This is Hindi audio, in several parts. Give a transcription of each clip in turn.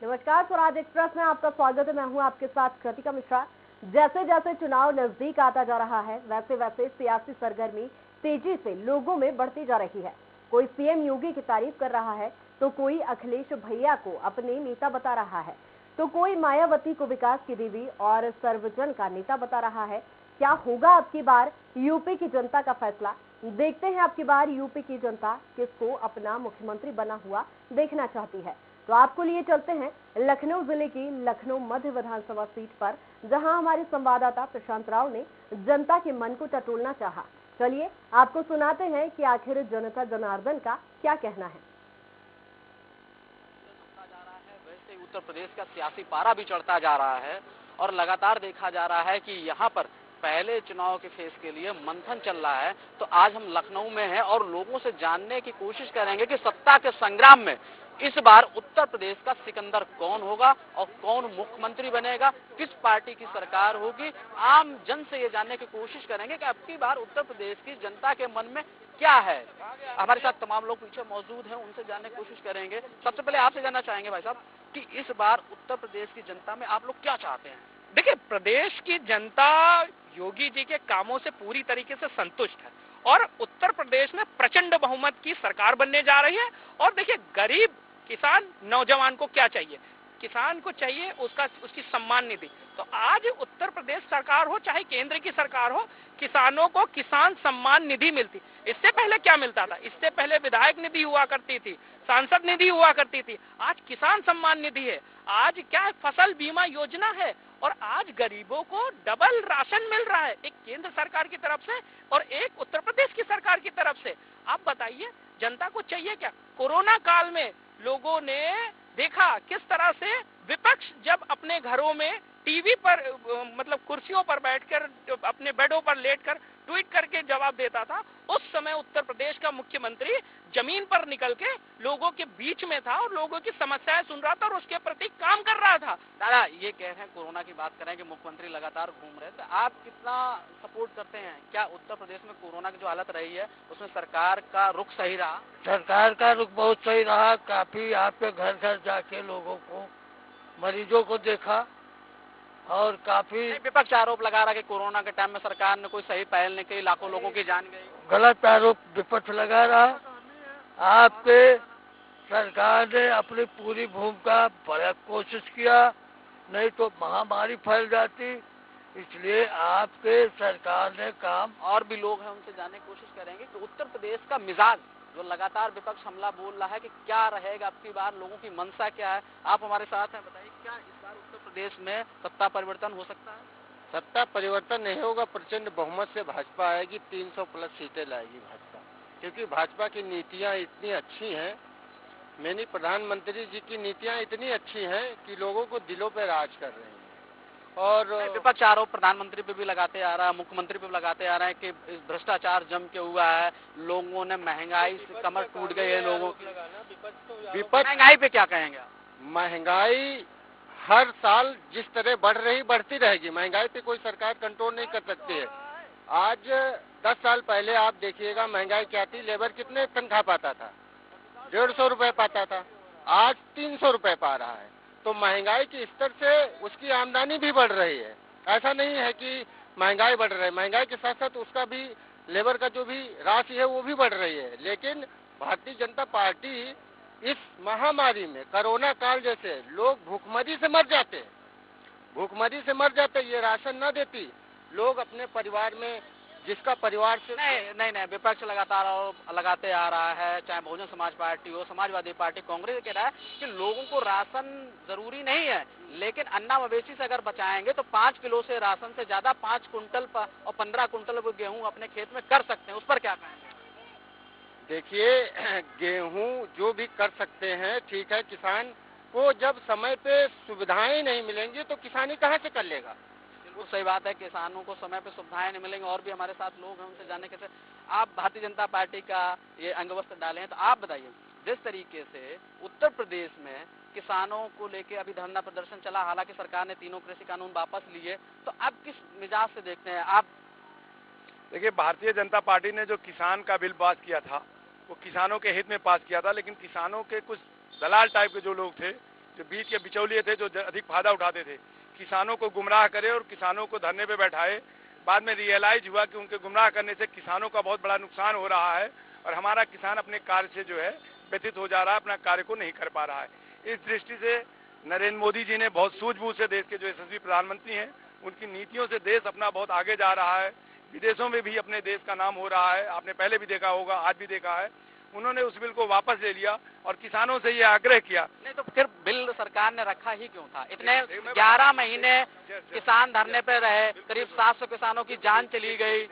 नमस्कार, स्वराज एक्सप्रेस में आपका स्वागत है। मैं हूं आपके साथ कृतिका मिश्रा। जैसे जैसे चुनाव नजदीक आता जा रहा है, वैसे वैसे सियासी सरगर्मी तेजी से लोगों में बढ़ती जा रही है। कोई सीएम योगी की तारीफ कर रहा है, तो कोई अखिलेश भैया को अपने नेता बता रहा है, तो कोई मायावती को विकास की देवी और सर्वजन का नेता बता रहा है। क्या होगा अब की बार यूपी की जनता का फैसला? देखते हैं अब की बार यूपी की जनता किसको अपना मुख्यमंत्री बना हुआ देखना चाहती है। तो आपको लिए चलते हैं लखनऊ जिले की लखनऊ मध्य विधानसभा सीट पर, जहां हमारे संवाददाता प्रशांत राव ने जनता के मन को टटोलना चाहा। चलिए आपको सुनाते हैं कि आखिर जनता जनार्दन का क्या कहना है। वैसे उत्तर प्रदेश का सियासी पारा भी चढ़ता जा रहा है और लगातार देखा जा रहा है कि यहाँ पर पहले चुनाव के फेज के लिए मंथन चल रहा है। तो आज हम लखनऊ में हैं और लोगों से जानने की कोशिश करेंगे कि सत्ता के संग्राम में इस बार उत्तर प्रदेश का सिकंदर कौन होगा और कौन मुख्यमंत्री बनेगा, किस पार्टी की सरकार होगी। आम जन से ये जानने की कोशिश करेंगे कि अब की बार उत्तर प्रदेश की जनता के मन में क्या है। हमारे साथ तमाम लोग पीछे मौजूद हैं, उनसे जानने की कोशिश करेंगे। सबसे पहले आपसे जानना चाहेंगे भाई साहब कि इस बार उत्तर प्रदेश की जनता में आप लोग क्या चाहते हैं? देखिए, प्रदेश की जनता योगी जी के कामों से पूरी तरीके से संतुष्ट है और उत्तर प्रदेश में प्रचंड बहुमत की सरकार बनने जा रही है। और देखिए, गरीब किसान नौजवान को क्या चाहिए? किसान को चाहिए उसकी सम्मान निधि। तो आज उत्तर प्रदेश सरकार हो चाहे केंद्र की सरकार हो, किसानों को किसान सम्मान निधि मिलती। इससे पहले क्या मिलता था? इससे पहले विधायक निधि हुआ करती थी, सांसद निधि हुआ करती थी। आज किसान सम्मान निधि है। आज क्या है? फसल बीमा योजना है और आज गरीबों को डबल राशन मिल रहा है, एक केंद्र सरकार की तरफ से और एक उत्तर प्रदेश की सरकार की तरफ से। आप बताइए, जनता को चाहिए क्या? कोरोना काल में लोगों ने देखा किस तरह से विपक्ष जब अपने घरों में टीवी पर मतलब कुर्सियों पर बैठकर अपने बेडों पर लेटकर ट्वीट करके जवाब देता था, उस समय उत्तर प्रदेश का मुख्यमंत्री जमीन पर निकल के लोगों के बीच में था और लोगों की समस्याएं सुन रहा था और उसके प्रति काम कर रहा था। दादा, ये कह रहे हैं कोरोना की बात करें कि मुख्यमंत्री लगातार घूम रहे थे, आप कितना सपोर्ट करते हैं? क्या उत्तर प्रदेश में कोरोना की जो हालत रही है उसमें सरकार का रुख सही रहा? सरकार का रुख बहुत सही रहा। काफी यहाँ पे घर घर जाके लोगों को, मरीजों को देखा और काफी। विपक्ष आरोप लगा रहा है कि कोरोना के टाइम में सरकार ने कोई सही पहल नहीं की, लाखों लोगों की जान गई। गलत आरोप विपक्ष लगा रहा। आपके सरकार ने अपनी पूरी भूमिका बड़ा कोशिश किया, नहीं तो महामारी फैल जाती। इसलिए आपके सरकार ने काम। और भी लोग हैं, उनसे जानने की कोशिश करेंगे कि उत्तर प्रदेश का मिजाज जो लगातार विपक्ष हमला बोल रहा है कि क्या रहेगा अब की बार, लोगों की मंशा क्या है। आप हमारे साथ हैं, बताइए क्या इस बार उत्तर प्रदेश में सत्ता परिवर्तन हो सकता है? सत्ता परिवर्तन नहीं होगा, प्रचंड बहुमत से भाजपा आएगी, 300 प्लस सीटें लाएगी भाजपा, क्योंकि भाजपा की नीतियां इतनी अच्छी हैं। माननीय प्रधानमंत्री जी की नीतियां इतनी अच्छी हैं कि लोगों को दिलों पे राज कर रही हैं। और विपक्ष आरोप प्रधानमंत्री पे भी लगाते आ रहा है, मुख्यमंत्री पे भी लगाते आ रहे हैं कि भ्रष्टाचार जम के हुआ है, लोगों ने महंगाई से कमर टूट गई है लोगों की। विपक्ष महंगाई पे क्या कहेंगे? महंगाई हर साल जिस तरह बढ़ रही बढ़ती रहेगी। महंगाई पे कोई सरकार कंट्रोल नहीं कर सकती है। आज 10 साल पहले आप देखिएगा महंगाई क्या थी। लेबर कितने तनख्वाह पाता था? 150 रुपए पाता था, आज 300 रुपए पा रहा है। तो महंगाई के स्तर से उसकी आमदनी भी बढ़ रही है। ऐसा नहीं है कि महंगाई बढ़ रही है, महंगाई के साथ साथ उसका भी लेबर का जो भी राशि है वो भी बढ़ रही है। लेकिन भारतीय जनता पार्टी इस महामारी में, कोरोना काल जैसे, लोग भूखमरी से मर जाते, ये राशन न देती, लोग अपने परिवार में जिसका परिवार से नहीं, विपक्ष लगातार लगाते आ रहा है, चाहे बहुजन समाज पार्टी हो, समाजवादी पार्टी, कांग्रेस कह रहा है कि लोगों को राशन जरूरी नहीं है, लेकिन अन्ना मवेशी से अगर बचाएंगे तो 5 किलो से राशन से ज्यादा 5 कुंटल और 15 कुंटल गेहूं अपने खेत में कर सकते हैं। उस पर क्या कहेंगे? देखिए, गेहूं जो भी कर सकते हैं, ठीक है। किसान को जब समय पे सुविधाएं नहीं मिलेंगी तो किसानी कहाँ से कर लेगा? बिल्कुल सही बात है, किसानों को समय पे सुविधाएं नहीं मिलेंगी। और भी हमारे साथ लोग हैं, उनसे जानने कैसे। आप भारतीय जनता पार्टी का ये अंगवस्त्र डाले हैं, तो आप बताइए, जिस तरीके से उत्तर प्रदेश में किसानों को लेके अभी धरना प्रदर्शन चला, हालांकि सरकार ने तीनों कृषि कानून वापस लिए, तो अब किस मिजाज से देखते हैं आप? देखिए, भारतीय जनता पार्टी ने जो किसान का बिल पास किया था वो किसानों के हित में पास किया था, लेकिन किसानों के कुछ दलाल टाइप के जो लोग थे जो बीच के बिचौलिए थे, जो अधिक फायदा उठाते थे, किसानों को गुमराह करे और किसानों को धरने पे बैठाए। बाद में रियलाइज हुआ कि उनके गुमराह करने से किसानों का बहुत बड़ा नुकसान हो रहा है और हमारा किसान अपने कार्य से जो है व्यतीत हो जा रहा है, अपना कार्य को नहीं कर पा रहा है। इस दृष्टि से नरेंद्र मोदी जी ने बहुत सूझबूझ से, देश के जो यशस्वी प्रधानमंत्री हैं, उनकी नीतियों से देश अपना बहुत आगे जा रहा है। विदेशों में भी अपने देश का नाम हो रहा है, आपने पहले भी देखा होगा, आज भी देखा है। उन्होंने उस बिल को वापस ले लिया और किसानों से ये आग्रह किया। नहीं तो फिर बिल सरकार ने रखा ही क्यों था? इतने 11 महीने किसान धरने पे रहे, करीब 700 किसानों की जान चली गई।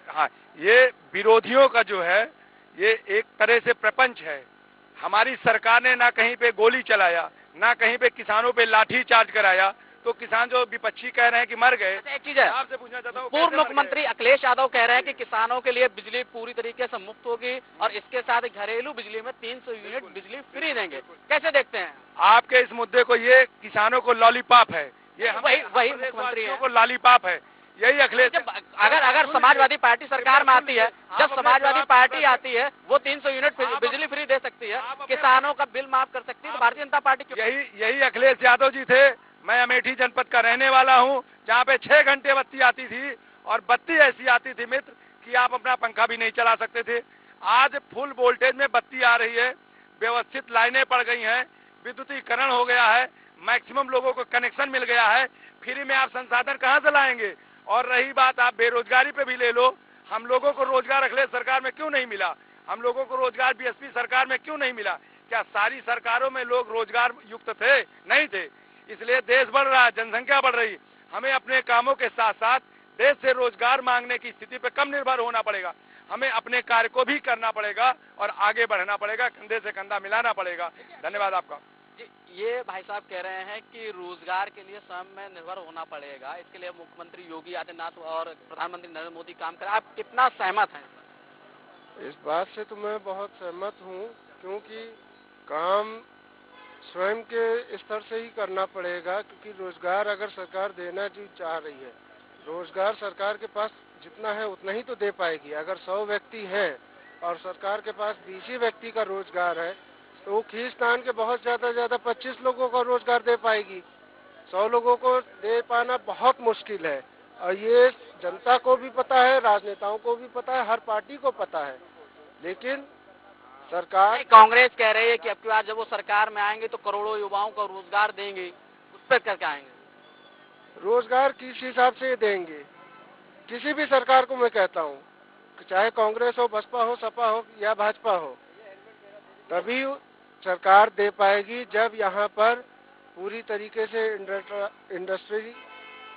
हाँ, ये विरोधियों का जो है ये एक तरह से प्रपंच है। हमारी सरकार ने ना कहीं पे गोली चलाया, ना कहीं पे किसानों पे लाठी चार्ज कराया, तो किसान जो विपक्षी कह रहे हैं कि मर गए। एक चीज है, आपसे पूछना चाहता हूँ, पूर्व मुख्यमंत्री अखिलेश यादव कह रहे हैं कि किसानों के लिए बिजली पूरी तरीके से मुफ्त होगी और इसके साथ घरेलू बिजली में 300 यूनिट बिजली फ्री देंगे। कैसे देखते हैं आपके इस मुद्दे को? ये किसानों को लॉलीपॉप है, ये वही मुख्यमंत्री को लॉलीपॉप है, यही अखिलेश। अगर समाजवादी पार्टी सरकार में आती है, जब समाजवादी पार्टी आती है, वो 300 यूनिट बिजली फ्री दे सकती है, किसानों का बिल माफ कर सकती है, तो भारतीय जनता पार्टी यही अखिलेश यादव जी थे। मैं अमेठी जनपद का रहने वाला हूं, जहां पे 6 घंटे बत्ती आती थी और बत्ती ऐसी आती थी मित्र कि आप अपना पंखा भी नहीं चला सकते थे। आज फुल वोल्टेज में बत्ती आ रही है, व्यवस्थित लाइनें पड़ गई हैं, विद्युतीकरण हो गया है, मैक्सिमम लोगों को कनेक्शन मिल गया है। फ्री में आप संसाधन कहां से लाएंगे? और रही बात आप बेरोजगारी पे भी ले लो, हम लोगों को रोजगार अखिलेश सरकार में क्यों नहीं मिला? हम लोगों को रोजगार बीएसपी सरकार में क्यों नहीं मिला? क्या सारी सरकारों में लोग रोजगार युक्त थे? नहीं थे। इसलिए देश बढ़ रहा है, जनसंख्या बढ़ रही। हमें अपने कामों के साथ साथ देश से रोजगार मांगने की स्थिति पे कम निर्भर होना पड़ेगा। हमें अपने कार्य को भी करना पड़ेगा और आगे बढ़ना पड़ेगा, कंधे से कंधा मिलाना पड़ेगा। धन्यवाद आपका। ये भाई साहब कह रहे हैं कि रोजगार के लिए स्वयं में निर्भर होना पड़ेगा, इसके लिए मुख्यमंत्री योगी आदित्यनाथ और प्रधानमंत्री नरेंद्र मोदी काम करें। आप कितना सहमत हैं? इस बात से तो मैं बहुत सहमत हूँ, क्योंकि काम स्वयं के स्तर से ही करना पड़ेगा। क्योंकि रोजगार अगर सरकार देना जो चाह रही है, रोजगार सरकार के पास जितना है उतना ही तो दे पाएगी। अगर 100 व्यक्ति हैं और सरकार के पास 20 ही व्यक्ति का रोजगार है, तो वो खींचतान के बहुत ज्यादा 25 लोगों का रोजगार दे पाएगी। 100 लोगों को दे पाना बहुत मुश्किल है और ये जनता को भी पता है, राजनेताओं को भी पता है, हर पार्टी को पता है। लेकिन सरकार, कांग्रेस कह रही है कि अब की बार जब वो सरकार में आएंगे तो करोड़ों युवाओं को रोजगार देंगे, उस पर करके आएंगे। रोजगार किस हिसाब से देंगे? किसी भी सरकार को मैं कहता हूँ, चाहे कांग्रेस हो, बसपा हो, सपा हो या भाजपा हो, तभी सरकार दे पाएगी जब यहाँ पर पूरी तरीके से इंडस्ट्री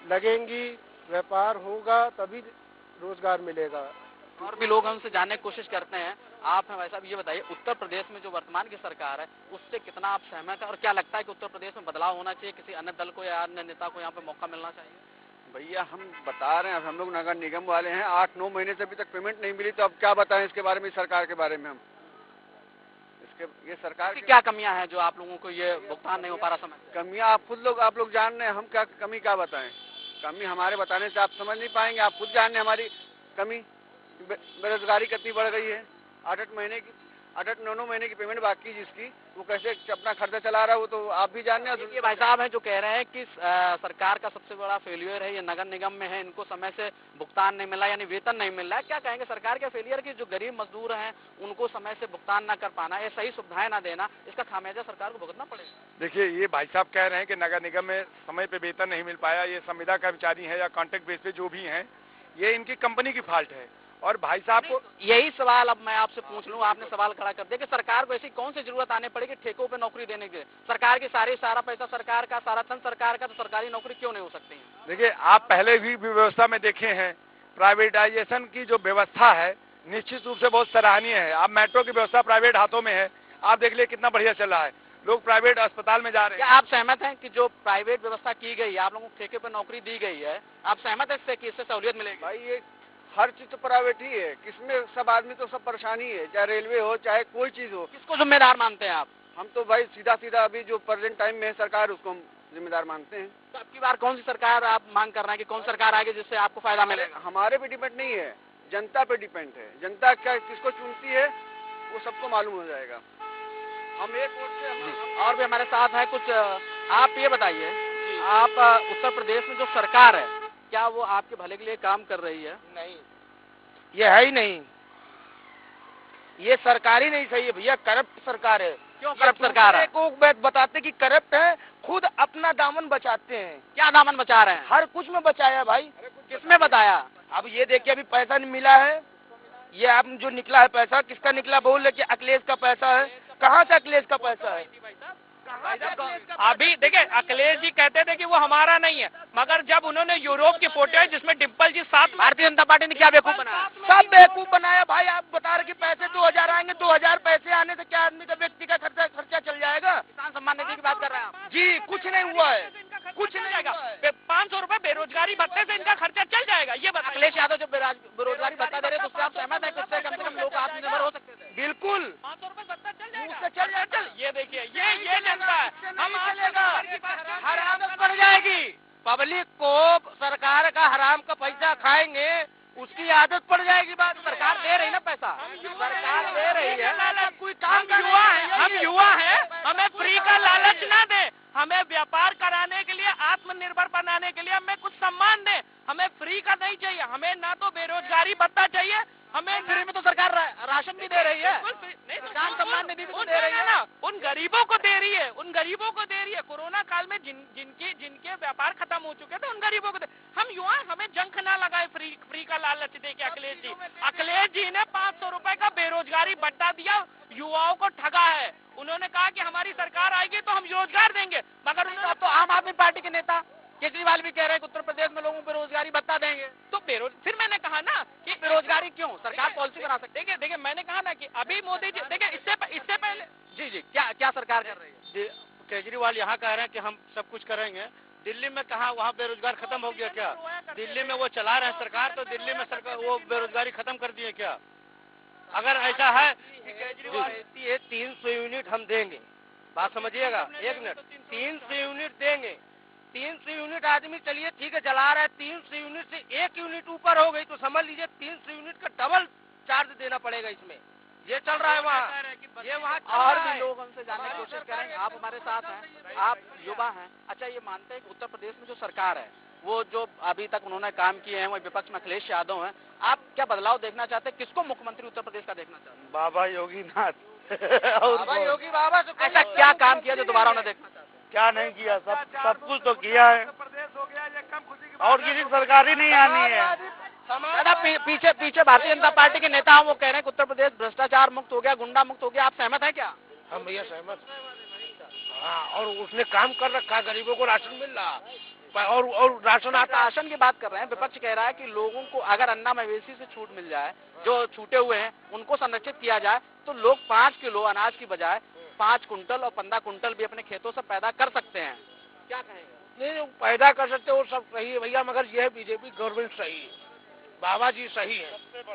लगेंगी, व्यापार होगा, तभी रोजगार मिलेगा। और भी लोग हमसे जानने की कोशिश करते हैं। आप हैं भाई साहब, ये बताइए, उत्तर प्रदेश में जो वर्तमान की सरकार है उससे कितना आप सहमत हैं और क्या लगता है कि उत्तर प्रदेश में बदलाव होना चाहिए, किसी अन्य दल को या अन्य नेता को यहाँ पे मौका मिलना चाहिए? भैया हम बता रहे हैं, हम लोग नगर निगम वाले हैं, 8-9 महीने से अभी तक पेमेंट नहीं मिली, तो अब क्या बताएं इसके बारे में, सरकार के बारे में हम इसके, ये सरकार की क्या कमियां हैं जो आप लोगों को ये भुगतान नहीं हो पा रहा? समझ कमियां आप लोग जान रहे हैं, हम क्या कमी क्या बताएं? कमी हमारे बताने से आप समझ नहीं पाएंगे, आप खुद जान रहे हैं हमारी कमी। बेरोजगारी कितनी बढ़ गई है, 8-9 महीने की पेमेंट बाकी है जिसकी, वो कैसे अपना खर्चा चला रहा है वो तो आप भी जान रहे हैं। ये भाई साहब हैं जो कह रहे हैं कि सरकार का सबसे बड़ा फेलियर है ये नगर निगम में है, इनको समय से भुगतान नहीं मिला, यानी वेतन नहीं मिल रहा है। क्या कहेंगे सरकार के फेलियर की? जो गरीब मजदूर हैं उनको समय से भुगतान न कर पाना, ये सही सुविधाएं न देना, इसका खामियाजा सरकार को भुगतना पड़ेगा। देखिए, ये भाई साहब कह रहे हैं कि नगर निगम में समय पे वेतन नहीं मिल पाया, ये संविदा कर्मचारी है या कॉन्ट्रैक्ट बेस पे जो भी हैं, ये इनकी कंपनी की फॉल्ट है। और भाई साहब को यही सवाल अब मैं आपसे पूछ लूं, आपने सवाल खड़ा कर दिया कि सरकार को ऐसी कौन सी जरूरत आने पड़ेगी ठेकों पे नौकरी देने के? सरकार की सारा पैसा सरकार का, सारा धन सरकार का, तो सरकारी नौकरी क्यों नहीं हो सकती है? देखिए, आप पहले भी व्यवस्था में देखे हैं, प्राइवेटाइजेशन की जो व्यवस्था है निश्चित रूप से बहुत सराहनीय है। आप मेट्रो की व्यवस्था प्राइवेट हाथों में है, आप देख लिए कितना बढ़िया चल रहा है, लोग प्राइवेट अस्पताल में जा रहे हैं। क्या आप सहमत हैं कि जो प्राइवेट व्यवस्था की गई है, आप लोगों को ठेके पे नौकरी दी गई है, आप सहमत है इससे कि इससे सहूलियत मिलेगी? भाई ये हर चीज तो प्राइवेट ही है, किसमें सब आदमी तो सब परेशानी है, चाहे रेलवे हो चाहे कोई चीज हो। किसको जिम्मेदार मानते हैं आप? हम तो भाई सीधा अभी जो प्रेजेंट टाइम में है सरकार, उसको हम जिम्मेदार मानते हैं। तो अब की बार कौन सी सरकार आप मांग कर रहे हैं कि कौन सरकार आएगी जिससे आपको फायदा मिलेगा? हमारे पे डिपेंड नहीं है, जनता पे डिपेंड है। जनता क्या किसको चुनती है वो सबको मालूम हो जाएगा। हम एक वोट से जी। और भी हमारे साथ है कुछ। आप ये बताइए, आप उत्तर प्रदेश में जो सरकार है, क्या वो आपके भले के लिए काम कर रही है? नहीं, ये है ही नहीं। ये सरकार ही नहीं सही है भैया, करप्ट सरकार है। क्यों करप्ट सरकार है? को बताते कि करप्ट है, खुद अपना दामन बचाते हैं। क्या दामन बचा रहे हैं? हर कुछ में बचाया भाई। किसमें बताया? अब ये देखिए, अभी पैसा नहीं मिला है, ये अब जो निकला है पैसा, किसका निकला बोल रहे कि अखिलेश का पैसा है। कहाँ से अखिलेश का पैसा है? अभी देखिए, अखिलेश जी कहते थे कि वो हमारा नहीं है, मगर जब उन्होंने यूरोप की फोटो है जिसमें डिम्पल जी साथ, भारतीय जनता पार्टी ने क्या बेवकूफ बनाया? सब बेवकूफ बनाया भाई। आप बता रहे कि पैसे 2000 आएंगे, 2000 पैसे आने से क्या आदमी का व्यक्ति का खर्चा चल जाएगा? किसान सम्मान निधि की बात कर रहे हैं आप? जी, कुछ नहीं हुआ है, कुछ नहीं जाएगा। हुआ है। 500 रुपए बेरोजगारी भत्ते से इनका खर्चा चल जाएगा। ये अखिलेश यादव जब बेरोजगारी भत्ता दे रहे तो उससे आप सहमत है? किससे कम से कम लोग आत्मनिर्भर हो सकते थे? बिल्कुल 500 रुपए भत्ता चल जाएगा। उससे चल जाएगा। ये देखिए, ये जनता है। हम आज हराम पड़ जाएगी पब्लिक को, सरकार का हराम का पैसा खाएंगे, उसकी आदत पड़ जाएगी। बात सरकार दे रही ना पैसा, सरकार दे रही है। कोई काम हम युवा हैं, हम युवा हैं, हमें फ्री का लालच ना दे। हमें व्यापार कराने के लिए, आत्मनिर्भर बनाने के लिए हमें कुछ सम्मान दे। हमें फ्री का नहीं चाहिए, हमें ना तो बेरोजगारी भत्ता चाहिए, हमें फ्री में तो सरकार राशन भी दे रही है, किसान सम्मान निधि भी तो दे रही है ना। उन गरीबों को दे रही है, उन गरीबों को दे रही है। कोरोना काल में जिनके व्यापार खत्म हो चुके थे उन गरीबों को हम युवा, हमें जंख ना लगाए फ्री का लालच दे के। अखिलेश जी ने 500 रुपए का बेरोजगारी भत्ता दिया, युवाओं को ठगा है। उन्होंने कहा कि हमारी सरकार आएगी तो हम रोजगार देंगे, मगर अब तो आम आदमी पार्टी के नेता केजरीवाल भी कह रहे हैं कि उत्तर प्रदेश में लोगों को बेरोजगारी भत्ता देंगे। तो फिर मैंने कहा ना कि बेरोजगारी क्यों, सरकार पॉलिसी बना सकती है। देखिए, मैंने कहा ना कि अभी मोदी जी, देखिए इससे पहले जी क्या सरकार कर रही है? केजरीवाल यहाँ कह रहे हैं कि हम सब कुछ करेंगे। दिल्ली में कहा, वहाँ बेरोजगार खत्म हो गया क्या? दिल्ली में वो चला रहे हैं सरकार, तो दिल्ली में सरकार वो बेरोजगारी खत्म कर दिए क्या? अगर ऐसा है कि केजरीवाल 300 यूनिट हम देंगे, बात समझिएगा, 1 मिनट, 300 यूनिट देंगे। 300 यूनिट आदमी चलिए ठीक है जला रहा है, 300 यूनिट से 1 यूनिट ऊपर हो गई तो समझ लीजिए 300 यूनिट का डबल चार्ज देना पड़ेगा इसमें। ये चल रहा है वहाँ, ये वहाँ और भी लोग हमसे जानने की कोशिश करेंगे। आप हमारे साथ हैं, आप युवा हैं। अच्छा, ये मानते हैं कि उत्तर प्रदेश में जो सरकार है, वो जो अभी तक उन्होंने काम किए हैं, वो विपक्ष में अखिलेश यादव हैं, आप क्या बदलाव देखना चाहते हैं? किसको मुख्यमंत्री उत्तर प्रदेश का देखना चाहते हैं? बाबा योगीनाथ बाबा योगी बाबा से ऐसा क्या काम किया जो दोबारा उन्हें देखना चाहते हैं? क्या नहीं किया, सब कुछ तो किया है, और किसी सरकार ही नहीं आनी है। दादा पीछे भारतीय जनता पार्टी के नेता हैं, वो कह रहे हैं कि उत्तर प्रदेश भ्रष्टाचार मुक्त हो गया, गुंडा मुक्त हो गया। आप सहमत हैं क्या? हम भैया सहमत। हाँ, और उसने काम कर रखा, गरीबों को राशन मिल रहा, और राशन आता। राशन की बात कर रहे हैं, विपक्ष कह रहा है कि लोगों को अगर अन्ना मवेशी से छूट मिल जाए, जो छूटे हुए हैं उनको संरक्षित किया जाए, तो लोग 5 किलो अनाज की बजाय 5 कुंटल और 15 कुंटल भी अपने खेतों से पैदा कर सकते हैं। क्या कहेंगे? नहीं, पैदा कर सकते हो, सब सही है भैया, मगर यह बीजेपी गवर्नमेंट सही है, बाबा जी सही है।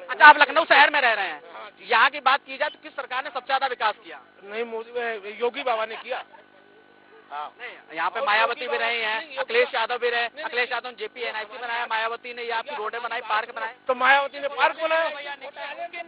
अच्छा, आप लखनऊ शहर में रह रहे हैं, यहाँ की बात की जाए तो किस सरकार ने सबसे ज्यादा विकास किया? नहीं, मोदी योगी बाबा ने किया। हाँ, यहाँ पे मायावती भी रही हैं, अखिलेश यादव भी रहे। अखिलेश यादव ने JPNIC बनाया, मायावती ने यहाँ की रोडें बनाई, पार्क बनाए। तो मायावती ने पार्क बनाया,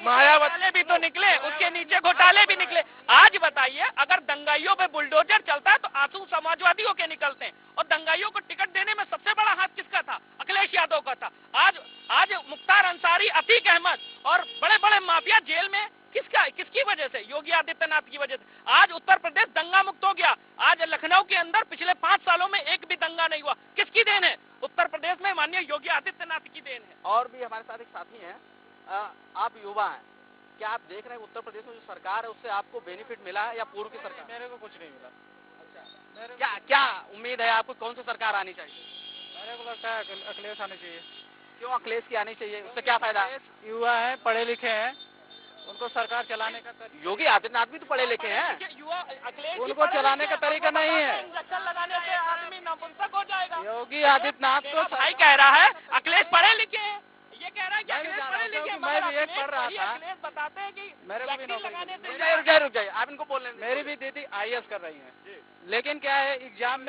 मायावती भी तो निकले, उसके नीचे घोटाले भी निकले। आज बताइए, अगर दंगाइयों पे बुलडोजर चलता है तो आंसू समाजवादियों के निकलते हैं, और दंगाइयों को टिकट देने में सबसे बड़ा हाथ किसका था? अखिलेश यादव का था। आज मुख्तार अंसारी, अतीक अहमद और बड़े बड़े माफिया जेल में किसकी वजह से? योगी आदित्यनाथ की वजह से। आज उत्तर प्रदेश दंगा मुक्त हो गया। आज लखनऊ के अंदर पिछले 5 सालों में एक भी दंगा नहीं हुआ। किसकी देन है? उत्तर प्रदेश में माननीय योगी आदित्यनाथ की देन है। और भी हमारे साथ एक साथी हैं, आप युवा हैं, क्या आप देख रहे हैं उत्तर प्रदेश में जो सरकार है उससे आपको बेनिफिट मिला है या पूर्व की सरकार? मेरे को कुछ नहीं मिला। अच्छा, क्या उम्मीद है आपको, कौन सी सरकार आनी चाहिए? मेरे को लगता है अखिलेश आनी चाहिए। क्यों अखिलेश की आनी चाहिए? उससे क्या फायदा? युवा है, पढ़े लिखे हैं, उनको सरकार चलाने का योगी आदित्यनाथ भी तो पढ़े लिखे हैं, उनको चलाने का तरीका नहीं है। इंजेक्शन लगाने से आदमी नपुंसक हो जाएगा। योगी आदित्यनाथ को भाई कह रहा है अखिलेश पढ़े लिखे हैं, ये कह रहा है कि मैं भी अखिलेश जान पढ़े रहा लिखे हूं, हैं, मैं भी मगर एक पढ़ रहा था। अखिलेश बताते हैं कि मेरे को भी वैक्सीन नौकरी लगाने मिली। से रुक जाइए, आप इनको बोलने दीजिए। मेरी भी दीदी IAS कर रही हैं, लेकिन क्या है, एग्जाम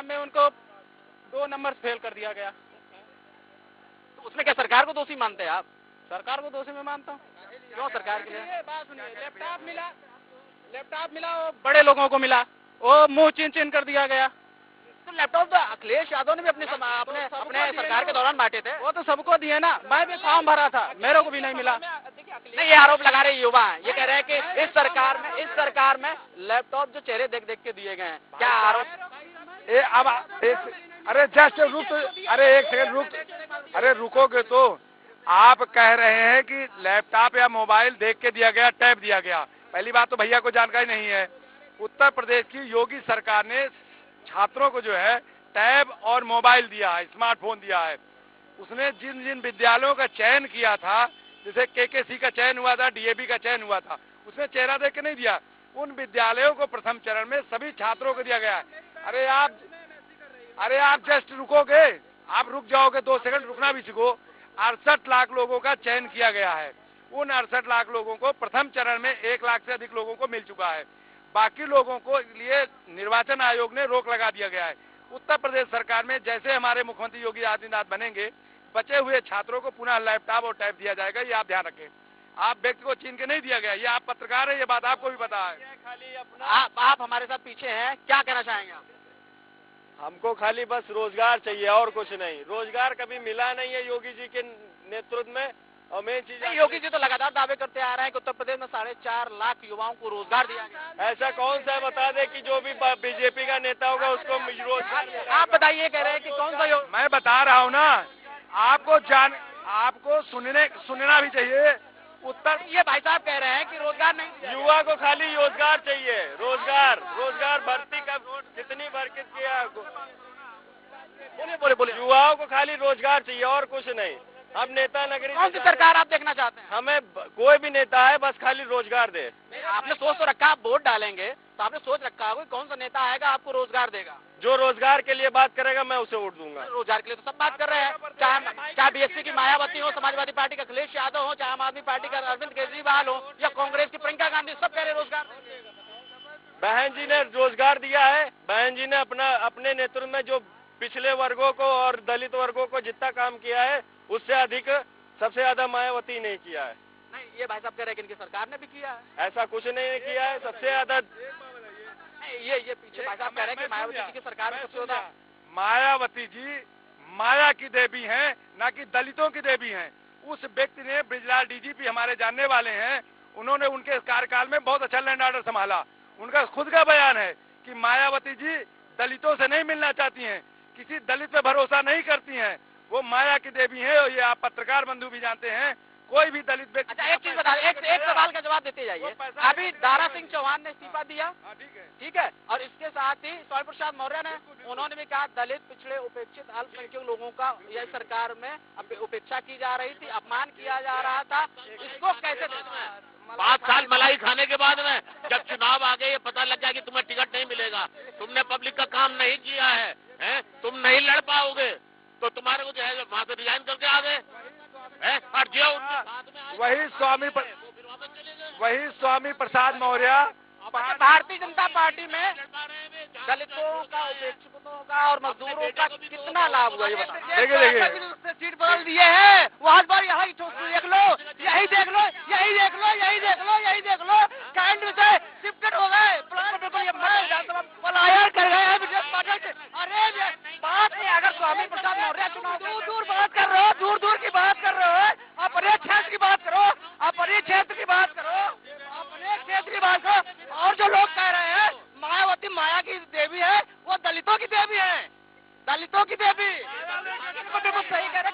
में उनको 2 नंबर फेल कर दिया गया। तो उसमें क्या सरकार को दोषी मानते हैं आप? सरकार को दोषी मैं मानता हूँ। क्यों सरकार के लिए? बात सुनिए, लैपटॉप मिला वो बड़े लोगों को मिला, वो मुंह चिन चिन कर दिया गया। तो लैपटॉप तो अखिलेश यादव ने भी अपने सरकार के दौरान बांटे थे। वो तो सबको दिए ना, मैं भी फॉर्म भरा था, मेरे को भी नहीं मिला। नहीं, ये आरोप लगा रहे युवा हैं, ये कह रहे हैं कि इस सरकार में लैपटॉप जो चेहरे देख देख के दिए गए हैं। क्या आरोप? अरे जस्ट रुक, अरे एक सेकंड रुक, अरे रुकोगे तो। आप कह रहे हैं कि लैपटॉप या मोबाइल देख के दिया गया, टैब दिया गया। पहली बात तो भैया को जानकारी नहीं है। उत्तर प्रदेश की योगी सरकार ने छात्रों को जो है टैब और मोबाइल दिया है, स्मार्टफोन दिया है। उसने जिन जिन विद्यालयों का चयन किया था, जैसे केकेसी का चयन हुआ था, डीएवी का चयन हुआ था, उसने चेहरा देख के नहीं दिया। उन विद्यालयों को प्रथम चरण में सभी छात्रों को दिया गया है। अरे आप जस्ट रुकोगे, आप रुक जाओगे, 2 सेकंड रुकना भी सीखो। 68 लाख लोगों का चयन किया गया है। उन 68 लाख लोगों को प्रथम चरण में 1 लाख से अधिक लोगों को मिल चुका है। बाकी लोगों को लिए निर्वाचन आयोग ने रोक लगा दिया गया है। उत्तर प्रदेश सरकार में जैसे हमारे मुख्यमंत्री योगी आदित्यनाथ बनेंगे, बचे हुए छात्रों को पुनः लैपटॉप और टैब दिया जाएगा। ये आप ध्यान रखें। आप व्यक्ति को छीन के नहीं दिया गया, ये आप पत्रकार है, ये बात आपको भी पता है। आप हमारे साथ पीछे हैं, क्या कहना चाहेंगे आप? हमको खाली बस रोजगार चाहिए और कुछ नहीं। रोजगार कभी मिला नहीं है योगी जी के नेतृत्व में। और मेन चीज, योगी जी तो लगातार दावे करते आ रहे हैं कि उत्तर प्रदेश में 4.5 लाख युवाओं को रोजगार दिया गया। ऐसा कौन सा बता दे कि जो भी बीजेपी का नेता होगा उसको रोजगार। आप बताइए, कह रहे हैं कि कौन सा मैं बता रहा हूँ ना, आपको सुनना भी चाहिए। ये भाई साहब कह रहे हैं कि रोजगार नहीं, युवा को खाली रोजगार चाहिए। रोजगार भर्ती का कितनी भर्ती किया। बोले युवाओं को खाली रोजगार चाहिए और कुछ नहीं। हम नेता नगरी कौन सी सरकार आप देखना चाहते हैं? हमें कोई भी नेता है, बस खाली रोजगार दे। आपने सोच तो रखा, आप वोट डालेंगे तो आपने सोच रखा है कौन सा नेता आएगा आपको रोजगार देगा। जो रोजगार के लिए बात करेगा मैं उसे वोट दूंगा। रोजगार के लिए तो सब बात कर रहे हैं, चाहे बीएसपी की मायावती हो, समाजवादी पार्टी का अखिलेश यादव हो, चाहे आम आदमी पार्टी का अरविंद केजरीवाल हो, या कांग्रेस की प्रियंका गांधी, सब कह रहे रोजगार। बहन जी ने रोजगार दिया है। बहन जी ने अपने नेतृत्व में जो पिछले वर्गों को और दलित वर्गों को जितना काम किया है, उससे अधिक सबसे ज्यादा मायावती ने किया है। नहीं, ये भाई साहब कह रहे हैं कि इनकी सरकार ने भी किया है। ऐसा कुछ नहीं किया है। सबसे ज्यादा ये पीछे भाई साहब कह रहे हैं कि मायावती जी की सरकार में सबसे ज्यादा। मायावती जी माया की देवी हैं, ना कि दलितों की देवी हैं। उस व्यक्ति ने, ब्रिजलाल डीजीपी हमारे जानने वाले हैं, उन्होंने उनके कार्यकाल में बहुत अच्छा लैंड ऑर्डर संभाला। उनका खुद का बयान है कि मायावती जी दलितों से नहीं मिलना चाहती हैं, किसी दलित पे भरोसा नहीं करती हैं, वो माया की देवी है। और ये आप पत्रकार बंधु भी जानते हैं। कोई भी दलित व्यक्ति। अच्छा, एक चीज बता, एक सवाल का जवाब देते जाइए। अभी दारा सिंह चौहान ने इस्तीफा दिया, ठीक है, और इसके साथ ही स्वामी प्रसाद मौर्य ने, उन्होंने भी कहा दलित, पिछड़े, उपेक्षित, अल्पसंख्यक लोगों का यह सरकार में उपेक्षा की जा रही थी, अपमान किया जा रहा था। इसको कैसे देखना है? 5 साल मलाई खाने के बाद में जब चुनाव आ गए, ये पता लग गया कि तुम्हें टिकट नहीं मिलेगा, तुमने पब्लिक का काम नहीं किया है, तुम नहीं लड़ पाओगे, तो तुम्हारे को जो है वहां से रिजाइन करके आ गए। और जो वही स्वामी प्रसाद मौर्य भारतीय जनता पार्टी में दलितों का, उपेक्षितों का और मजदूरों का कितना लाभ हुआ, ये बताइए। देखिए सीट बदल दिए हैं, वहाँ पर यहाँ देख लो, यही देख लो, यही देख लो, यही देख लो, यही देख लो, कैंट से शिफ्टेड हो गए, पलायन कर गए हैं। अरे बात नहीं, अगर स्वामी प्रसाद मौर्य चुनाव दूर बात कर रहे हो, दूर की बात कर रहे हो, अपने क्षेत्र की बात करो, अपने क्षेत्र की बात करो, अपने क्षेत्र की बात करो। और जो लोग कह रहे हैं मायावती माया की देवी है, वो दलितों की देवी है, दलितों की देवी। बिल्कुल सही कह रहे हैं।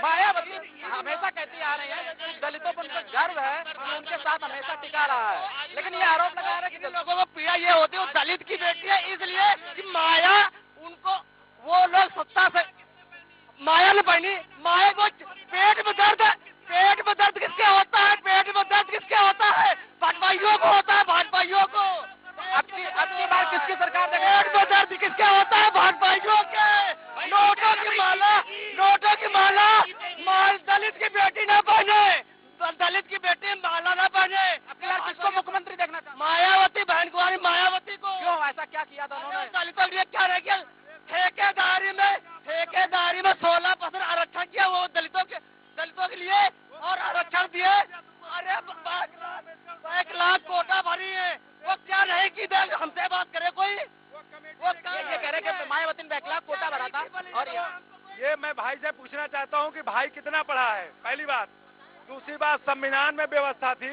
मायावती हमेशा कहती आ रही है कि दलितों पर उनका गर्व है, उनके साथ हमेशा टिका रहा है, लेकिन ये आरोप लगा रहे हैं कि लोगों को पीड़ा ये होती है वो दलित की बेटी है, इसलिए कि माया उनको, वो लोग सत्ता से माया ने बनी, माया को पेट में दर्द किसके होता है? पेट में दर्द किसके होता है? भाजपाइयों को होता है, भाजपाइयों को। अब की बार किसकी सरकार देगी? पेट में दर्द किसके होता है? भाजपाइयों के। नोटों की माला दलित की बेटी न बने, दलित की बेटी माला न बने। अब किसको मुख्यमंत्री देखना चाहते? मायावती, बहन कुमारी मायावती को। क्यों, ऐसा क्या किया था उन्होंने? दलितों के लिए क्या रह गया? ठेकेदारी में 16% आरक्षण किया, वो दलितों के लिए, और आरक्षण दिए। अरे 1 लाख कोटा भरी है, भाई से पूछना चाहता हूँ कि भाई कितना पढ़ा है, पहली बात। दूसरी बात, संविधान में व्यवस्था थी,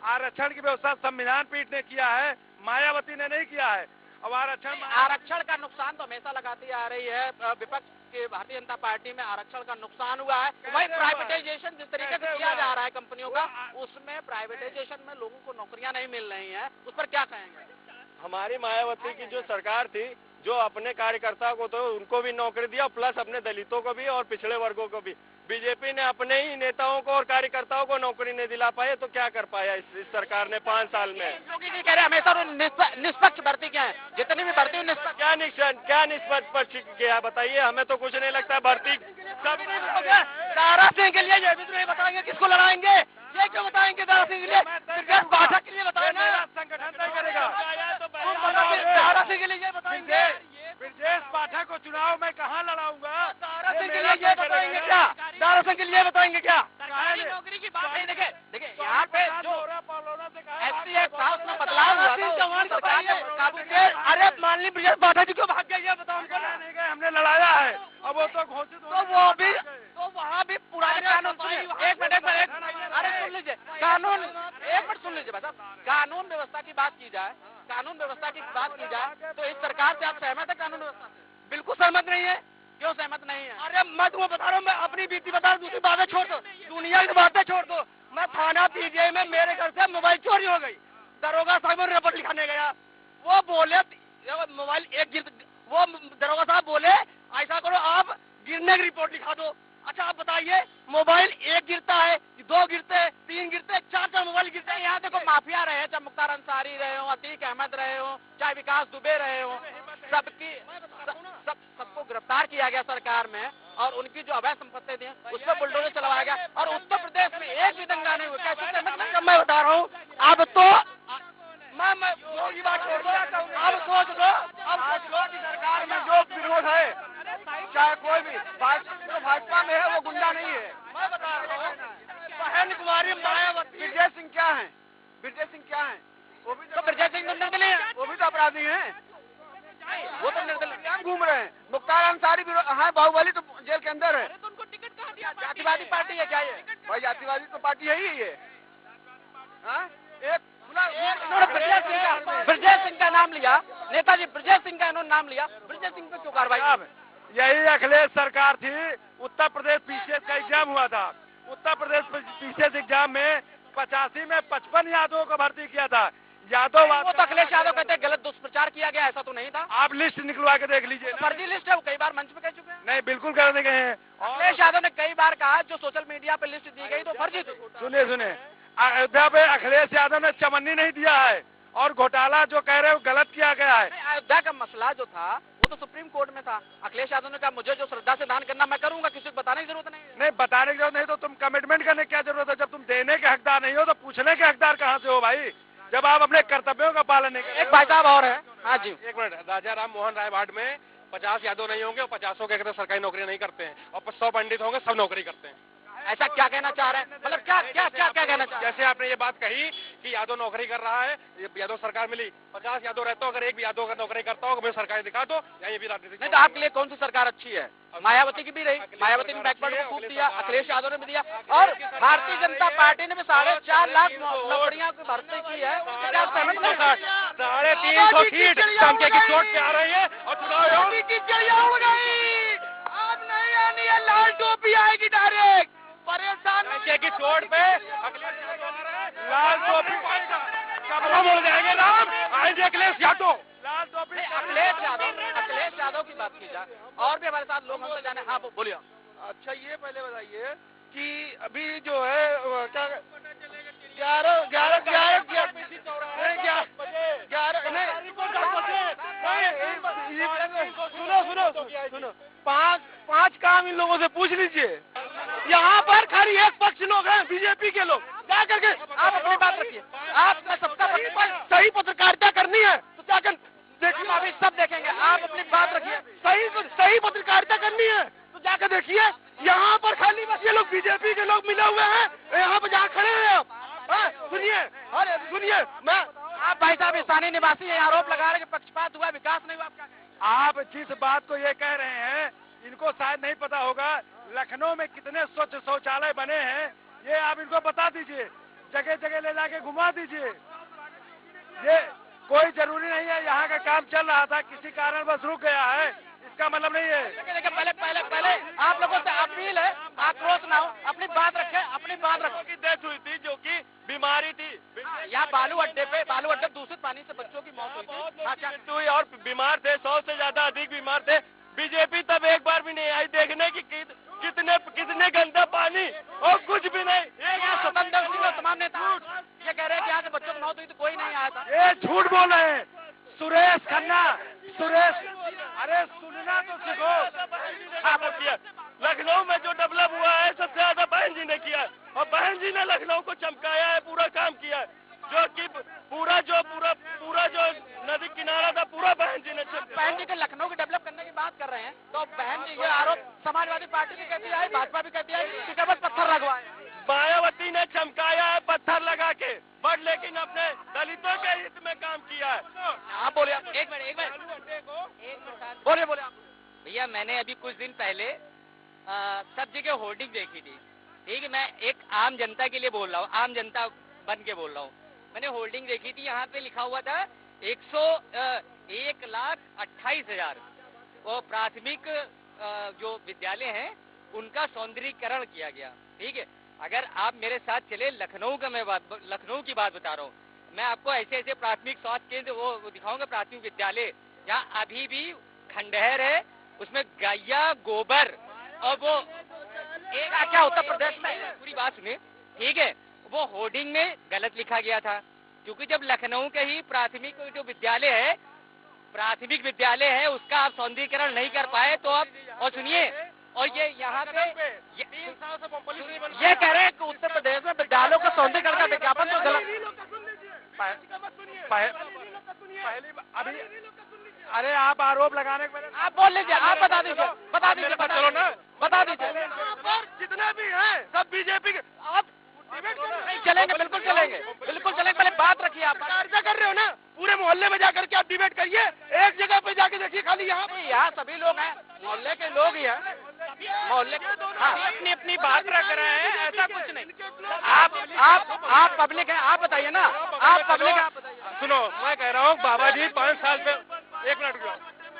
आरक्षण की व्यवस्था संविधान पीठ ने किया है, मायावती ने नहीं किया है। अब आरक्षण का नुकसान तो हमेशा लगाती आ रही है विपक्ष के, भारतीय जनता पार्टी में आरक्षण का नुकसान हुआ है। वही प्राइवेटाइजेशन जिस तरीके से किया जा रहा है कंपनियों का, उसमें प्राइवेटाइजेशन में लोगों को नौकरियां नहीं मिल रही हैं, उस पर क्या कहेंगे? हमारी मायावती की जो सरकार थी, जो अपने कार्यकर्ताओं को तो उनको भी नौकरी दिया, प्लस अपने दलितों को भी और पिछड़े वर्गों को भी। बीजेपी ने अपने ही नेताओं को और कार्यकर्ताओं को नौकरी नहीं दिला पाए, तो क्या कर पाया इस सरकार ने 5 साल में? योगी जी कह रहे हमेशा निष्पक्ष भर्ती क्या है, जितनी भी भर्ती क्या निष्पक्ष किया बताइए? हमें तो कुछ नहीं लगता भर्ती सब। दारा सिंह के लिए ये भी नहीं बताएंगे, किसको लड़ाएंगे, ये क्यों बताएंगे? दारा सिंह के लिए, ब्रजेश पाठक के लिए बताएंगे, संगठन नहीं करेगा। दारा सिंह के लिए ये बताएंगे, ब्रजेश पाठक को चुनाव में कहाँ लड़ाऊंगा? दारा सिंह के लिए ये बताएंगे क्या? दारा सिंह के लिए बताएंगे क्या? नौकरी की बात नहीं। देखिए यहाँ पे जो SC एक्ट था उसमें बदलाव हुआ था, सरकार ने काबू किया। अरे मान ली ब्रजेश पाठक जी क्यों भाग गए, ये बताओ हमको। नहीं गए, हमने लड़ाया है, अब वो तो घोषित, तो वो भी, तो वहाँ भी पुराने कानून सुनिए, एक मिनट, अरे सुन लीजिए कानून, एक मिनट सुन लीजिए बस। कानून व्यवस्था की बात की जाए, कानून व्यवस्था की बात की जाए तो इस सरकार से आप सहमत है? कानून व्यवस्था बिल्कुल सहमत नहीं है। क्यों सहमत नहीं है? अरे मैं तुम्हें बता रहा हूँ, मैं अपनी बीती बता रहा हूँ, दूसरी बातें छोड़ दो, दुनिया की बातें छोड़ दो। मैं थाना PGI में मेरे घर से मोबाइल चोरी हो गई, दरोगा साहब ने रिपोर्ट लिखाने गया, वो बोले मोबाइल एक गिर, वो दरोगा साहब बोले ऐसा करो आप गिरने की रिपोर्ट लिखा दो। अच्छा आप बताइए, मोबाइल एक गिरता है, 2 गिरते हैं, 3 गिरते हैं, 4 मोबाइल गिरते हैं। यहाँ देखो माफिया रहे, चाहे मुख्तार अंसारी रहे हो, अतीक अहमद रहे हो, चाहे विकास दुबे रहे हो, सबको गिरफ्तार किया गया सरकार में, और उनकी जो अवैध संपत्ति थी उस पर बुलडोजर चलवाया गया, और उत्तर प्रदेश में एक भी दंगा नहीं हुआ। कैसे? मैं बता रहा हूँ, अब तो मैं योगी बात छोड़ दो, अब सोच दो, अब सरकार में जो विरोध है, चाहे कोई भी भाजपा में है, वो गुंडा नहीं है। मैं बता रहा हूँ, बहन कुमारी मायावती, ब्रजेश सिंह क्या है? ब्रजेश सिंह क्या है? वो भी तो ब्रजेश सिंह तो निर्दलीय है, वो भी तो अपराधी हैं, वो तो निर्दलीय घूम रहे हैं। मुख्तार अंसारी भी है, बाहुबली तो जेल के अंदर है। तो उनको टिकट कहाँ दिया? जातिवादी पार्टी है क्या ये? भाई जातिवादी तो पार्टी है ही ये। ब्रजेश सिंह का नाम लिया, नेताजी ब्रजेश सिंह का इन्होंने नाम लिया, ब्रजेश सिंह पे क्यों कार्रवाई? यही अखिलेश सरकार थी। उत्तर प्रदेश PCS का एग्जाम हुआ था, उत्तर प्रदेश PCS एग्जाम में 85 में 55 यादवों को भर्ती किया था। यादव वो तो अखिलेश यादव कहते हैं गलत दुष्प्रचार किया गया, ऐसा तो नहीं था। आप लिस्ट निकलवा के देख लीजिए, फर्जी लिस्ट है, वो कई बार मंच पे कह चुके हैं। नहीं, बिल्कुल करने गए हैं। अखिलेश यादव ने कई बार कहा जो सोशल मीडिया पे लिस्ट दी गई तो फर्जी थी। सुनिए, अयोध्या पे अखिलेश यादव ने चमन्नी नहीं दिया है, और घोटाला जो कह रहे हो गलत किया गया है। अयोध्या का मसला जो था वो तो सुप्रीम कोर्ट में था। अखिलेश यादव ने कहा मुझे जो श्रद्धा से दान करना मैं करूंगा, किसी को बताने की जरूरत नहीं। नहीं, बताने की जरूरत नहीं तो तुम कमिटमेंट करने की क्या जरूरत है? जब तुम देने के हकदार नहीं हो तो पूछने के हकदार कहाँ से हो भाई, जब आप अपने कर्तव्यों का पालन नहीं करें। एक भाई साहब और है। हाँ जी, एक मिनट। राजा राम मोहन राय वार्ड में 50 यादव नहीं होंगे और 50 के कहते सरकारी नौकरी नहीं करते हैं, और 100 पंडित होंगे, सब नौकरी करते हैं। ऐसा क्या कहना चाह रहे हैं? मतलब क्या क्या क्या क्या कहना चाह रहे हैं? जैसे आपने ये बात कही कि यादव नौकरी कर रहा है, यादव सरकार मिली, 50 यादव रहते हो, अगर एक भी यादव का नौकरी करता हो मुझे सरकारी दिखा दो, या ये भी राजनीतिक। नहीं तो आपके लिए कौन सी सरकार अच्छी है? मायावती की भी रही, मायावती ने बैकवर्ड को खूब दिया, अखिलेश यादव ने भी दिया, और भारतीय जनता पार्टी ने भी 4.5 लाख नौकरियों की भर्ती की है। 350 सीट टंके की चोट पे आ रही है, और चुनाव अब नहीं आनी है, लाल टोपी आएगी डायरेक्ट, परेशान की चोट पे लाल टोपी कब बोल जाएंगे नाम, आएंगे अखिलेश यादव। लाल टोपी अखिलेश यादव की बात की जाए, और भी हमारे साथ लोग हमसे जाने। हाँ बोलिए। अच्छा ये पहले बताइए कि अभी जो है क्या 11 सुनो 5 काम इन लोगों से पूछ लीजिए। यहाँ पर खाली एक पक्ष लोग हैं, बीजेपी के लोग। क्या करके आप अपनी बात रखिए, आपका सबका सही पत्रकारिता करनी है तो क्या कर देखिए, अभी सब देखेंगे, आप अपनी बात रखिए। सही पत्रकारिता करनी है तो जाकर देखिए। यहाँ पर खाली बस ये लोग बीजेपी के लोग मिले हुए हैं, यहाँ पर जहाँ खड़े हैं आप। सुनिए, अरे सुनिए, मैं आप भाई साहब स्थानीय निवासी है, आरोप लगा रहे हैं कि पक्षपात हुआ, विकास नहीं हुआ। आप क्या कहेंगे? आप जिस बात को ये कह रहे हैं इनको शायद नहीं पता होगा लखनऊ में कितने स्वच्छ शौचालय बने हैं, ये आप इनको बता दीजिए, जगह जगह ले जाके घुमा दीजिए। ये कोई जरूरी नहीं है, यहाँ का काम चल रहा था, किसी कारणवश रुक गया है, इसका मतलब नहीं है। देखिए पहले आप लोगों से अपील है, आक्रोश ना हो, अपनी बात रखें। की डेथ हुई थी जो कि बीमारी थी, यहाँ बालू अड्डे दूषित पानी से बच्चों की मौत हुई हुई और बीमार थे, 100 से ज्यादा अधिक बीमार थे। बीजेपी तब एक बार भी नहीं आई देखने की कितने गंदा पानी और कुछ भी नहीं। स्वतंत्र सिंह तमाम नेता ये कह रहे हैं कि यहाँ से बच्चों की मौत हुई तो कोई नहीं आया था। ये झूठ बोल रहे हैं। सुरेश खन्ना, अरे सुनना तो सीखो। किया लखनऊ में जो डेवलप हुआ है सबसे ज्यादा बहन जी ने किया और बहन जी ने लखनऊ को चमकाया है, पूरा काम किया है, जो कि पूरा जो नदी किनारा था पूरा बहन जी ने बहन जी के लखनऊ की डेवलप करने की बात कर रहे हैं तो बहन जी ये आरोप समाजवादी पार्टी भी कहती है, भाजपा भी कहती है कि केवल पत्थर लगवाए। मायावती ने चमकाया है पत्थर लगा के, बट लेकिन अपने दलितों के हित में काम किया है। आप बोलिए, एक मिनट बोलिए आप। भैया मैंने अभी कुछ दिन पहले सब जगह होर्डिंग देखी थी, ठीक है, मैं एक आम जनता के लिए बोल रहा हूँ, आम जनता बन के बोल रहा हूँ। मैंने होर्डिंग देखी थी, यहाँ पे लिखा हुआ था 1,28,000 वो प्राथमिक जो विद्यालय हैं उनका सौंदर्यीकरण किया गया, ठीक है। अगर आप मेरे साथ चले लखनऊ की बात बता रहा हूँ मैं आपको, ऐसे प्राथमिक स्वास्थ्य केंद्र वो दिखाऊंगा, प्राथमिक विद्यालय जहाँ अभी भी खंडहर है, उसमें गैया गोबर और वो एक क्या उत्तर प्रदेश में, पूरी बात सुनिए, ठीक है, वो होर्डिंग में गलत लिखा गया था, क्योंकि जब लखनऊ के ही प्राथमिक जो प्राथमिक विद्यालय है उसका आप सौंदर्यीकरण नहीं कर पाए तो आप, और सुनिए, और ये यहाँ पे ये कह रहे हैं कि उत्तर प्रदेश में विद्यालयों का सौंदर्यीकरण का विज्ञापन तो गलत। अभी अरे आप आरोप लगाने के पहले आप बोल लीजिए, आप बता दीजिए चलो ना, बता दीजिए। जितने भी हैं सब बीजेपी के। आप चलेंगे, बिल्कुल चलेंगे, पहले बात रखिए। आप चर्चा कर रहे हो ना, पूरे मोहल्ले में जाकर के आप डिबेट करिए, एक जगह पे जाके देखिए, खाली यहाँ सभी लोग हैं, मोहल्ले के लोग ही हैं, मोहल्ले अपनी अपनी बात रख रहे हैं, ऐसा कुछ नहीं। आप पब्लिक हैं, आप बताइए ना, आप पब्लिक हैं, आप बताइए। सुनो, मैं कह रहा हूँ बाबा जी 5 साल पे, 1 मिनट रुको,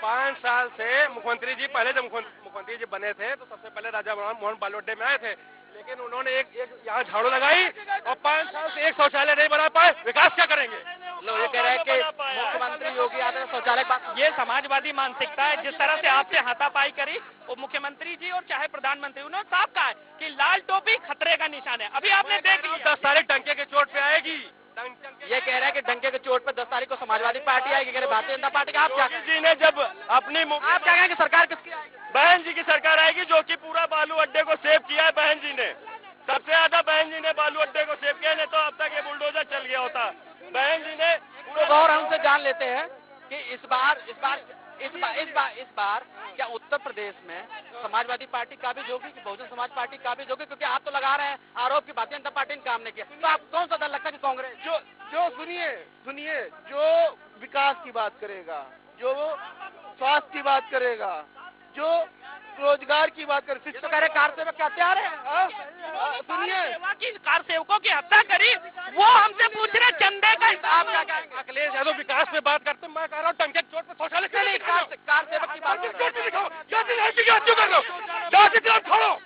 5 साल से मुख्यमंत्री जी, पहले जब मुख्यमंत्री जी बने थे तो सबसे पहले राजा मोहन बालू अड्डे में आए थे, लेकिन उन्होंने एक यहाँ झाड़ू लगाई और 5 साल से एक शौचालय नहीं बना पाए, विकास क्या करेंगे? लोग ये कह रहे हैं कि मुख्यमंत्री योगी आदित्यनाथ शौचालय बात, ये समाजवादी मानसिकता है। जिस तरह से आपसे हाथापाई करी वो मुख्यमंत्री जी और चाहे प्रधानमंत्री, उन्होंने साफ कहा है कि लाल टोपी खतरे का निशान है। अभी आपने देख लिया 10 तारीख डंके के चोट पे आएगी। ये कह रहे हैं कि डंके के चोट पर 10 तारीख को समाजवादी पार्टी आएगी, कह रहे भारतीय जनता पार्टी का। आप क्या जी ने जब अपनी आप क्या कहेंगे, सरकार किसकी आएगी? बहन जी की सरकार आएगी, जो कि पूरा बालू अड्डे को सेव किया है बहन जी ने, सबसे ज्यादा बहन जी ने बालू अड्डे को सेव किया, नहीं तो अब तक ये बुलडोजर चल गया होता। बहन जी ने और हमसे जान लेते हैं कि इस बार क्या उत्तर प्रदेश में समाजवादी पार्टी काबिज होगी कि बहुजन समाज पार्टी काबिज होगी? क्योंकि आप तो लगा रहे हैं आरोप की भारतीय जनता पार्टी ने काम नहीं किया, तो आप कौन सा दल लगता है कि कांग्रेस? जो सुनिए जो विकास की बात करेगा, जो स्वास्थ्य की बात करेगा, जो रोजगार की बात करें, तो कह रहे कार सेवक क्या तैयार है? सुनिए, कार सेवकों की हत्या करी, वो हमसे पूछ रहे चंदे का हिसाब क्या कहेंगे? अखिलेश यादव विकास में बात करते, मैं कह रहा हूँ टंके चोट पे शौचालय नहीं, कार सेवक की बात दिखाओ, क्या कर रहे हो, छोड़ो,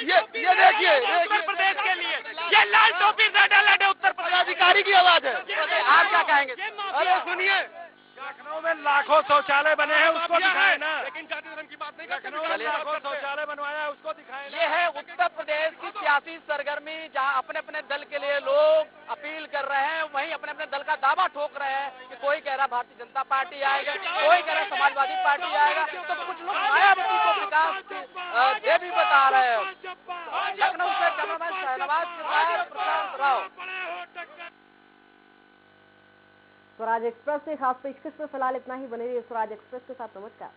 ये देखिए उत्तर प्रदेश के लिए ये लाल टोपी ज्यादा लड़े उत्तर प्रदेश अधिकारी की आवाज है। आप क्या कहेंगे? अरे सुनिए, लखनऊ में लाखों शौचालय बने हैं, उसको दिखाए ना, लेकिन जाति धर्म की बात नहीं लखनऊ में लाखों शौचालय बनवाया है, उसको दिखाए ना। ये है उत्तर प्रदेश की सियासी सरगर्मी, जहां अपने अपने दल के लिए लोग अपील कर रहे हैं, वहीं अपने अपने दल का दावा ठोक रहे हैं कि कोई कह रहा भारतीय जनता पार्टी आएगा, कोई कह रहा समाजवादी पार्टी आएगा, तो कुछ लोग मायावती को विकास की देवी बता रहे हैं। लखनऊ से कैमरामैन शहनवाज के साथ प्रशांत राव। स्वराज एक्सप्रेस से खास पेशकश में फिलहाल इतना ही। बने रहिए स्वराज एक्सप्रेस के साथ। नमस्कार।